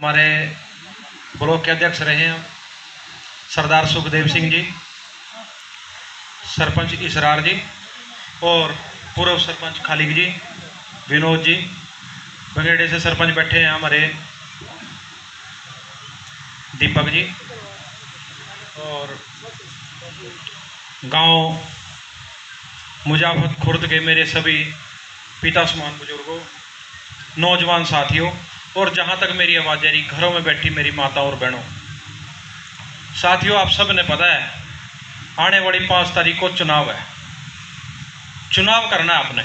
हमारे ब्लॉक के अध्यक्ष रहे हैं सरदार सुखदेव सिंह जी, सरपंच इसरार जी और पूर्व सरपंच खालिक जी, विनोद जी। बगेड़े से सरपंच बैठे हैं हमारे दीपक जी और गांव मुजाफत खुर्द के मेरे सभी पिता समान बुजुर्गों, नौजवान साथियों और जहां तक मेरी आवाज़ जा रही घरों में बैठी मेरी माता और बहनों, साथियों, आप सब ने पता है आने वाली 5 तारीख को चुनाव है। चुनाव करना है आपने।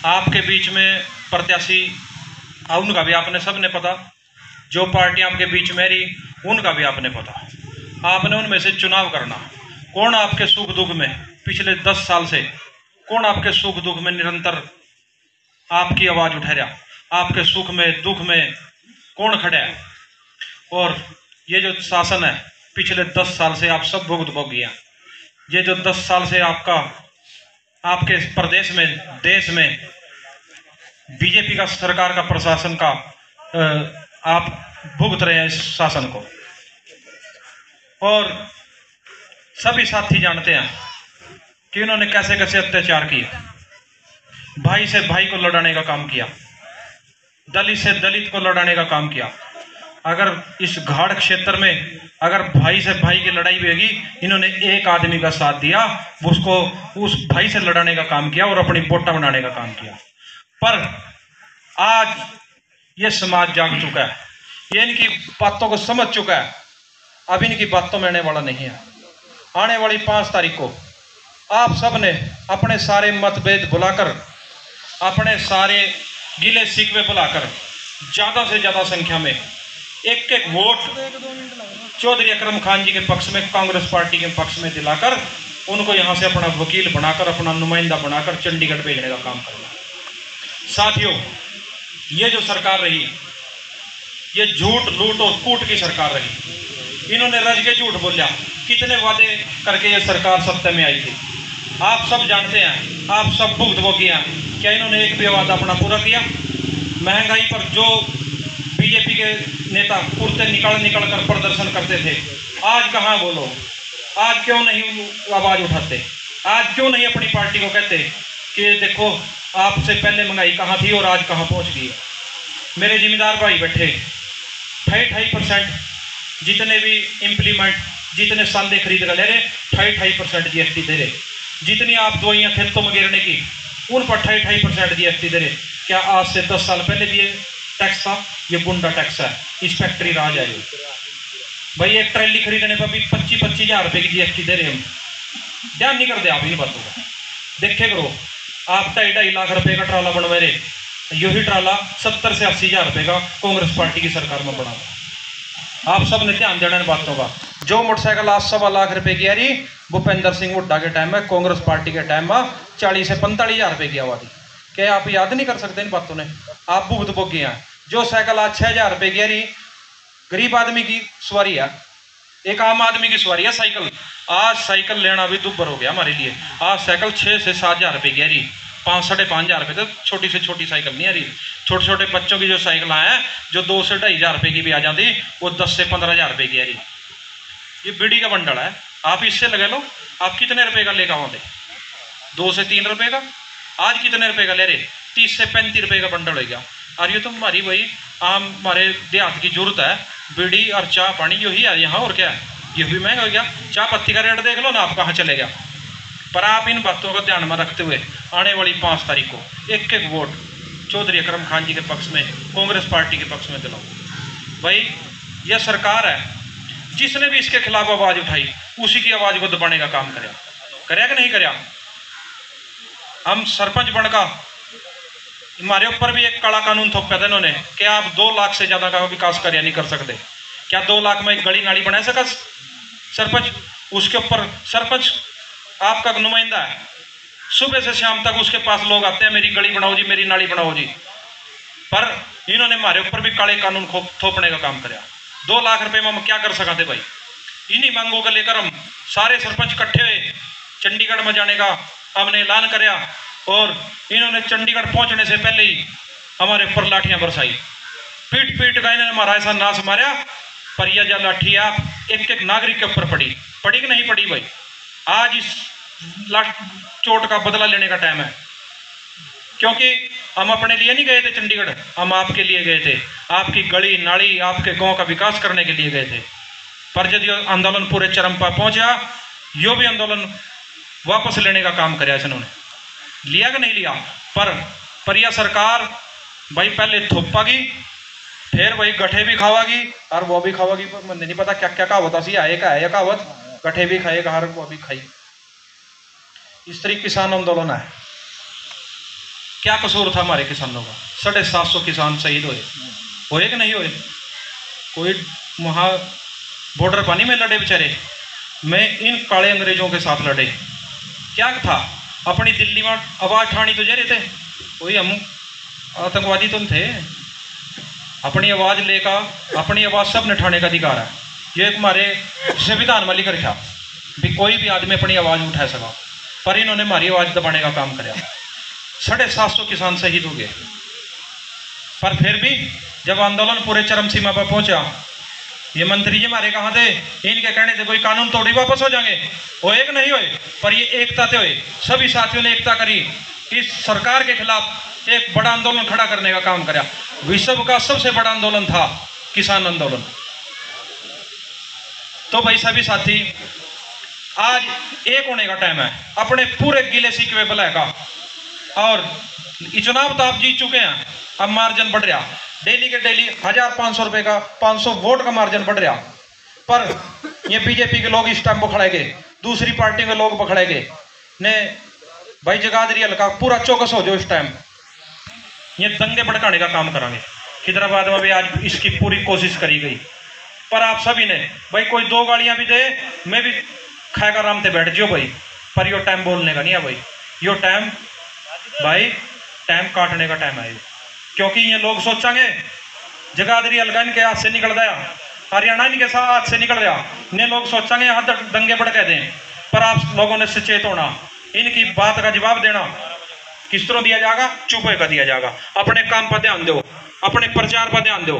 आपके बीच में प्रत्याशी उनका भी आपने सब ने पता, जो पार्टी आपके बीच में रही उनका भी आपने पता। आपने उनमें से चुनाव करना। कौन आपके सुख दुख में पिछले 10 साल से कौन आपके सुख दुख में निरंतर आपकी आवाज़ उठा रहा, आपके सुख में दुख में कौन खड़ा है। और ये जो शासन है पिछले 10 साल से आप सब भुगत भोगी हैं। ये जो 10 साल से आपके प्रदेश में देश में बीजेपी का सरकार का प्रशासन का आप भुगत रहे हैं इस शासन को। और सभी साथी जानते हैं कि उन्होंने कैसे कैसे अत्याचार किए, भाई से भाई को लड़ाने का काम किया, दलित से दलित को लड़ाने का काम किया। अगर इस घाट क्षेत्र में अगर भाई से भाई की लड़ाई होगी, इन्होंने एक आदमी का साथ दिया, उसको उस भाई से लड़ाने का काम किया और अपनी वोटा बनाने का काम किया। पर आज ये समाज जाग चुका है, ये इनकी बातों को समझ चुका है। अब इनकी बातों में आने वाला नहीं है। आने वाली 5 तारीख को आप सब ने अपने सारे मतभेद भुलाकर, अपने सारे गिले शिकवे भुलाकर ज़्यादा से ज़्यादा संख्या में एक एक वोट चौधरी अकरम खान जी के पक्ष में, कांग्रेस पार्टी के पक्ष में दिलाकर उनको यहाँ से अपना वकील बनाकर, अपना नुमाइंदा बनाकर चंडीगढ़ भेजने का काम करना। साथियों, ये जो सरकार रही, ये झूठ लूट और कूट की सरकार रही। इन्होंने रज के झूठ बोला, कितने वादे करके ये सरकार सत्ता में आई थी। आप सब जानते हैं, आप सब भुगतभोगी हैं। क्या इन्होंने एक भी वादा अपना पूरा किया? महंगाई पर जो बीजेपी के नेता कुर्ते निकल कर प्रदर्शन करते थे, आज कहाँ बोलो? आज क्यों नहीं आवाज़ उठाते? आज क्यों नहीं अपनी पार्टी को कहते कि देखो आपसे पहले महंगाई कहाँ थी और आज कहाँ पहुँच गई है। मेरे जिम्मेदार भाई बैठे 2.5% जितने भी इम्प्लीमेंट, जितने साले खरीद कर ले रहे 2.5% GST दे रहे। जितनी आप दवाइयाँ खेतों में गिरने की उन पर 2.5% GST दे रहे। क्या आज से 10 साल पहले भी ये टैक्स था? ये गुंडा टैक्स है, इस फैक्ट्री राज है। भाई एक ट्रैली खरीदने पर भी 25-25 हज़ार रुपये की GST दे रहे हम। ध्यान नहीं करते आप इन बातों का। देखे करो, आप 2.5 लाख रुपए का ट्राला बनवा रहे, यही ट्राला 70 से 80 हज़ार रुपये का कांग्रेस पार्टी की सरकार में बना। आप सब ने ध्यान देना इन बातों का। जो मोटरसाइकिल आज 1.25 लाख रुपए की आ रही, भूपेंद्र सिंह हुड्डा के टाइम में, कांग्रेस पार्टी के टाइम में 40 से 45 हज़ार रुपये की आवाज़। क्या आप याद नहीं कर सकते इन बातों ने? आप भुगत भोगी हैं। जो साइकिल आज 6 हज़ार रुपये की आ रही, गरीब आदमी की सवारी है, एक आम आदमी की सवारी है साइकिल। आज साइकिल लेना भी दुब्बर हो गया हमारे लिए। आज साइकिल 6 से 7 हज़ार रुपये की आ रही, 5-5.5 हज़ार रुपये। तो छोटी से छोटी साइकिल नहीं आ रही। छोटे छोटे बच्चों की जो साइकिल हैं जो 2 से 2.5 हज़ार रुपये की भी आ जाती, वो 10 से 15 हज़ार रुपये की आ रही। ये बीड़ी का बंडल है, आप इससे लगा लो। आप कितने रुपए का लेकर आओगे? 2 से 3 रुपये का। आज कितने रुपए का ले रहे? 30 से 35 रुपये का बंडल हो गया। और ये तो हमारी भाई आम हमारे देहात की जरूरत है, बीड़ी और चाय पानी यही है यहाँ। और क्या है? ये भी महंगा हो गया। चाय पत्ती का रेट देख लो ना आप कहाँ चले गया। पर आप इन बातों को ध्यान में रखते हुए आने वाली 5 तारीख को एक एक वोट चौधरी अकरम खान जी के पक्ष में, कांग्रेस पार्टी के पक्ष में दिलाओ। भाई यह सरकार है, जिसने भी इसके खिलाफ आवाज़ उठाई उसी की आवाज़ को दबाने का काम करे कि नहीं करे? हम सरपंच बनकर हमारे ऊपर भी एक काला कानून थोपा था इन्होंने कि आप 2 लाख से ज़्यादा का विकास कार्य नहीं कर सकते। क्या 2 लाख में एक गली नाली बना सका सरपंच? उसके ऊपर सरपंच आपका नुमाइंदा है, सुबह से शाम तक उसके पास लोग आते हैं, मेरी गली बनाओ जी, मेरी नाली बनाओ जी। पर इन्होंने हमारे ऊपर भी काले कानून थोपने का काम कराया। 2 लाख रुपए में हम क्या कर सकते भाई? इन्हीं मांगों को लेकर हम सारे सरपंच इकट्ठे हुए, चंडीगढ़ में जाने का हमने ऐलान कराया और इन्होंने चंडीगढ़ पहुंचने से पहले ही हमारे ऊपर लाठियां बरसाई। पीट पीट का इन्होंने मारा, ऐसा नाश मारा। पर यह जो लाठी आप एक एक नागरिक के ऊपर पड़ी कि नहीं पड़ी भाई? आज इस चोट का बदला लेने का टाइम है, क्योंकि हम अपने लिए नहीं गए थे चंडीगढ़, हम आपके लिए गए थे, आपकी गली नाली आपके गांव का विकास करने के लिए गए थे। पर जब ये आंदोलन पूरे चरम पर पहुंचा, यो भी आंदोलन वापस लेने का काम कराया इन्होंने, लिया कि नहीं लिया? पर यह सरकार भाई पहले थोपागी, फिर वही गठे भी खावागी और वो भी खावागी। पर मुझे नहीं पता क्या क्या कहावत सी आए का है, कहावत गठे भी खाएगा और वो भी खाई। इस तरीके किसान आंदोलन है। क्या कसूर था हमारे किसानों का? 750 किसान शहीद होए कि नहीं होए? कोई वहाँ बॉर्डर पानी में लड़े बेचारे, मैं इन काले अंग्रेजों के साथ लड़े। क्या था? अपनी दिल्ली में आवाज़ ठानी तो जा रहे थे, कोई हम आतंकवादी तो थे। अपनी आवाज़ लेकर अपनी आवाज़ सब ने ठाने का अधिकार है। ये हमारे संविधान में लिख रखा भी कोई भी आदमी अपनी आवाज़ उठा सका, पर इन्होंने हमारी आवाज़ दबाने का काम कराया। 750 किसान शहीद हो गए। पर फिर भी जब आंदोलन पूरे चरम सीमा पर पहुंचा, ये मंत्री जी हमारे कहाँ थे? इनके कहने से कोई कानून तोड़ी वापस हो जाएंगे, होए कि नहीं होए? पर ये एकता थे हुए, सभी साथियों ने एकता करी, इस सरकार के खिलाफ एक बड़ा आंदोलन खड़ा करने का काम कराया। विश्व का सबसे बड़ा आंदोलन था किसान आंदोलन। तो भाई सभी साथी, आज एक होने का टाइम है, अपने पूरे गिले शिकवे भुलाए का। और चुनाव तो आप जीत चुके हैं, अब मार्जिन बढ़ रहा, डेली के डेली 1500 रुपए का 500 वोट का मार्जिन बढ़ रहा। पर ये बीजेपी के लोग इस टाइम पकड़ेंगे, दूसरी पार्टी के लोग पकड़ेंगे ने भाई जगाधरी हल्का पूरा चौकस हो जाओ। इस टाइम ये दंगे भड़काने का काम करेंगे। हैदराबाद में भी आज इसकी पूरी कोशिश करी गई। पर आप सभी ने भाई कोई 2 गालियां भी दे, मैं भी खाएगा आराम से बैठ जियो भाई, पर यो टाइम बोलने का नहीं है भाई। यो टाइम भाई टाइम काटने का टाइम है, क्योंकि ये लोग सोचेंगे जगाधरी हल्का इनके हाथ से निकल गया, हरियाणा इनके साथ हाथ से निकल गया, इन्हें लोग सोचेंगे यहाँ तक दंगे भड़का दें। पर आप लोगों ने सचेत होना, इनकी बात का जवाब देना किस तरह दिया जाएगा? चुप होकर दिया जाएगा। अपने काम पर ध्यान दो, अपने प्रचार पर ध्यान दो,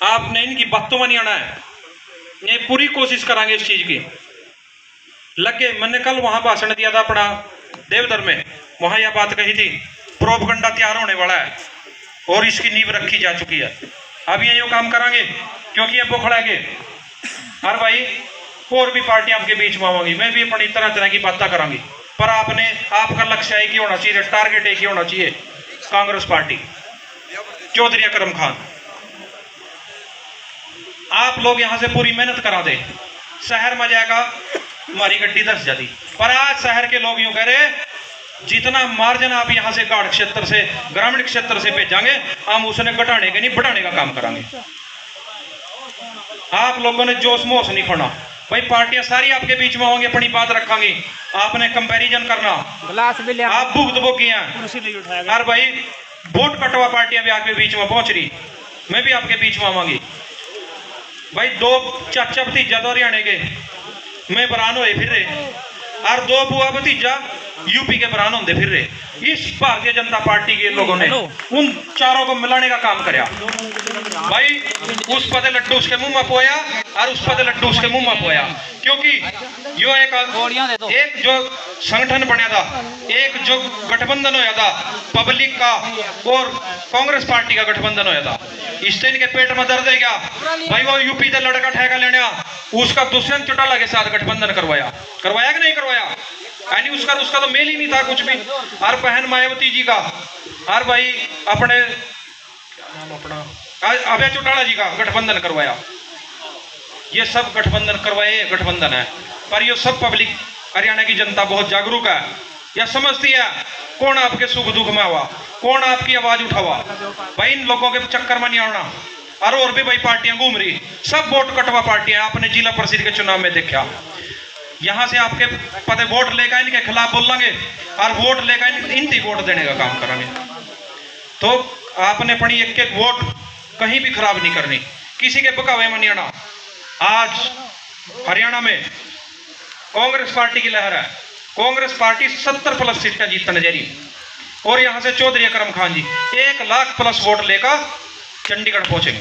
आपने इनकी बातों में नहीं आना है। ये पूरी कोशिश करांगे इस चीज की। लगे मैंने कल वहां भाषण दिया था अपना देवधर में, वहां यह बात कही थी, प्रोपगंडा तैयार होने वाला है और इसकी नींव रखी जा चुकी है। अब ये काम करांगे क्योंकि ये बोखड़ाएंगे। और भाई और भी पार्टी आपके बीच में आवांगी, मैं भी अपनी तरह तरह की बातें करांगी, पर आपका लक्ष्य एक ही होना चाहिए, टारगेट एक ही होना चाहिए, कांग्रेस पार्टी, चौधरी अकरम खान। आप लोग यहां से पूरी मेहनत करा दे, शहर में जाएगा हमारी गड्डी 10 जाती। पर आज शहर के लोग यूं कह रहे, जितना मार्जिन आप यहां से गाढ़ क्षेत्र से ग्रामीण क्षेत्र से भेजांगे, हम उसने घटाने के नहीं बढ़ाने का काम करांगे। आप लोगों ने जोश मोश नहीं खोना भाई, पार्टियां सारी आपके बीच में होंगी, अपनी बात रखेंगी, आपने कंपैरिजन करना। आप भुगत भोगी हैं और भाई वोट कटवा पार्टियां भी आपके बीच में पहुंच रही, मैं भी आपके बीच में आवांगी। भाई 2 चाचा भतीजा तो हरियाणा के मैं बरान हुए फिर रहे, और 2 बुआ भतीजा यूपी के बरान होते फिर रहे। इस भारतीय जनता पार्टी के लोगों ने उन चारों को मिलाने का काम कराया। भाई उस पते लड्डू उसके मुंह में पोया और उस पते लड्डू उसके मुंह में पोया, क्योंकि यो एक जो संगठन बनया था, एक जो गठबंधन होया था पब्लिक का और कांग्रेस पार्टी का गठबंधन होया था, इससे इनके पेट में दर्द है क्या? भाई वो यूपी से लड़का ठेका लेना, उसका दुष्यंत चौटाला के साथ गठबंधन करवाया कि नहीं करवाया? यानी उसका तो मेल ही नहीं था कुछ भी। और बहन मायावती जी का, और भाई अपने अभय चौटाला जी का गठबंधन करवाया। ये सब गठबंधन करवाए, गठबंधन है। पर ये सब पब्लिक हरियाणा की जनता बहुत जागरूक है, यह समझती है कौन आपके सुख दुख में हुआ, कौन आपकी आवाज उठावा। भाई इन लोगों के चक्कर में नहीं आना। और भी भाई पार्टियां घूम रही, सब वोट कटवा पार्टियां। आपने जिला परिषद के चुनाव में देखा, यहां से आपके पते वोट लेकर इनके खिलाफ बोलेंगे और वोट लेकर इनकी वोट देने का काम करेंगे। तो आपने अपनी एक एक वोट कहीं भी खराब नहीं करनी, किसी के बकावे में नहीं आना। आज हरियाणा में कांग्रेस पार्टी की लहर है, कांग्रेस पार्टी 70+ सीटें जीतने जा रही, और यहां से चौधरी अकरम खान जी 1 लाख+ वोट लेकर चंडीगढ़ पहुंचेंगे।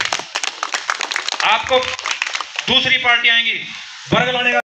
आपको दूसरी पार्टी आएंगी वर्ग लाने का